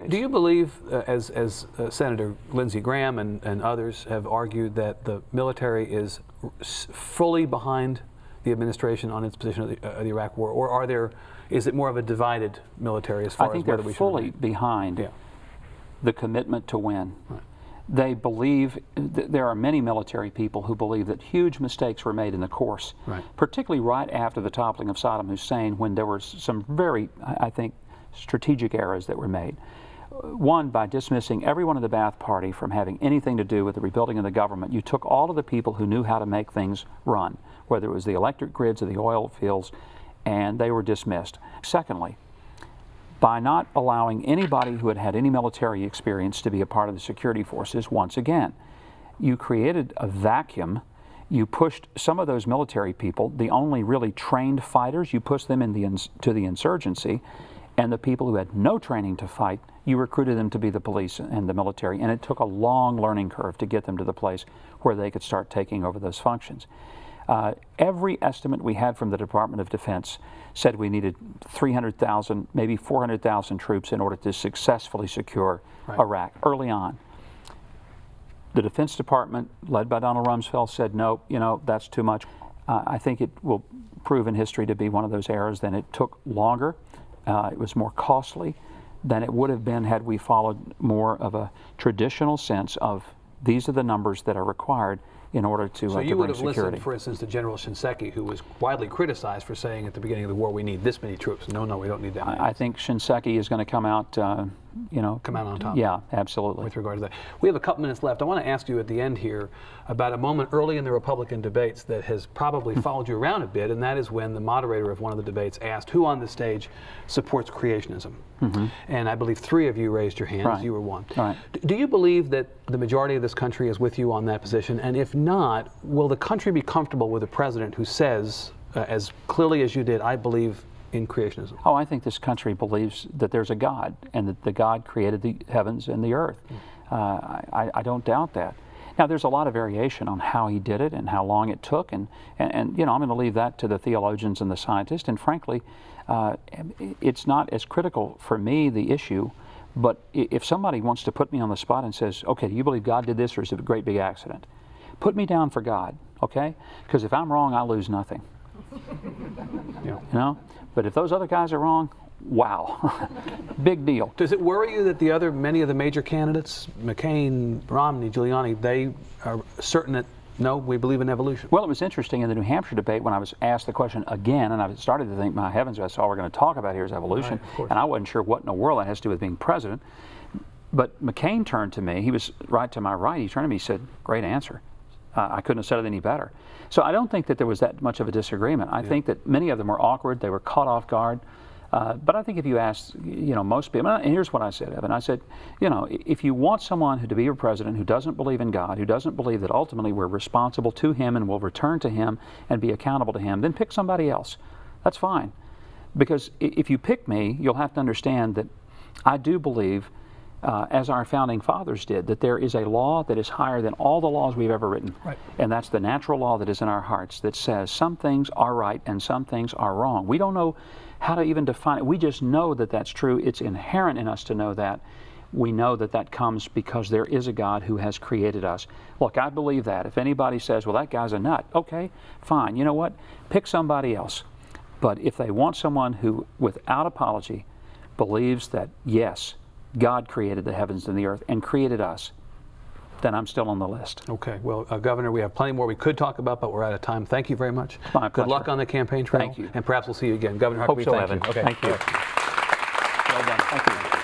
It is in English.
Do you believe, as Senator Lindsey Graham and others have argued, that the military is fully behind the administration on its position of the Iraq War, or is it more of a divided military as far as whether we should? I think they're fully behind the commitment to win. Right. They believe, there are many military people who believe that huge mistakes were made in the course, particularly right after the toppling of Saddam Hussein, when there were some very, I think, strategic errors that were made. One, by dismissing everyone in the Ba'ath Party from having anything to do with the rebuilding of the government, you took all of the people who knew how to make things run, whether it was the electric grids or the oil fields, and they were dismissed. Secondly, by not allowing anybody who had had any military experience to be a part of the security forces, once again, you created a vacuum. You pushed some of those military people, the only really trained fighters, you pushed them to the insurgency, and the people who had no training to fight, you recruited them to be the police and the military, and it took a long learning curve to get them to the place where they could start taking over those functions. Every estimate we had from the Department of Defense said we needed 300,000, maybe 400,000 troops in order to successfully secure Iraq early on. The Defense Department, led by Donald Rumsfeld, said, no, you know, that's too much. I think it will prove in history to be one of those errors. Then it took longer. It was more costly than it would have been had we followed more of a traditional sense of these are the numbers that are required in order to So you would have security. listened, for instance, to General Shinseki, who was widely criticized for saying at the beginning of the war, we need this many troops. No, we don't need that many. I think Shinseki is going to come out, come out on top. Yeah, absolutely. With regard to that. We have a couple minutes left. I want to ask you at the end here about a moment early in the Republican debates that has probably followed you around a bit, and that is when the moderator of one of the debates asked who on the stage supports creationism. And I believe 3 of you raised your hands. You were one. Do you believe that the majority of this country is with you on that position? And if not, will the country be comfortable with a president who says, as clearly as you did, I believe in creationism? Oh, I think this country believes that there's a God and that the God created the heavens and the earth. I don't doubt that. Now, there's a lot of variation on how he did it and how long it took, and you know, I'm going to leave that to the theologians and the scientists, and frankly, it's not as critical for me, the issue, but if somebody wants to put me on the spot and says, okay, do you believe God did this, or is it a great big accident? Put me down for God, okay? Because if I'm wrong, I lose nothing. You know? But if those other guys are wrong, wow, big deal. Does it worry you that many of the major candidates, McCain, Romney, Giuliani, they are certain that, no, we believe in evolution? Well, it was interesting in the New Hampshire debate when I was asked the question again, and I started to think, my heavens, that's all we're going to talk about here is evolution. And I wasn't sure what in the world that has to do with being president. But McCain turned to me, he was right to my right, he turned to me and said, great answer. I couldn't have said it any better. So I don't think that there was that much of a disagreement. I think that many of them were awkward, they were caught off guard. But I think if you ask, you know, most people, and here's what I said, Evan, I said, you know, if you want someone to be your president who doesn't believe in God, who doesn't believe that ultimately we're responsible to him and will return to him and be accountable to him, then pick somebody else. That's fine. Because if you pick me, you'll have to understand that I do believe, as our founding fathers did, that there is a law that is higher than all the laws we've ever written. And that's the natural law that is in our hearts that says some things are right and some things are wrong. We don't know how to even define it. We just know that that's true. It's inherent in us to know that. We know that that comes because there is a God who has created us. Look, I believe that. If anybody says, well, that guy's a nut, okay, fine. You know what? Pick somebody else. But if they want someone who, without apology, believes that, yes, God created the heavens and the earth and created us, then I'm still on the list. Okay. Well, Governor, we have plenty more we could talk about, but we're out of time. Thank you very much. My pleasure. Good luck on the campaign trail. Thank you. And perhaps we'll see you again. Governor Huckabee, thank you. Okay. Thank you. Well done. Thank you.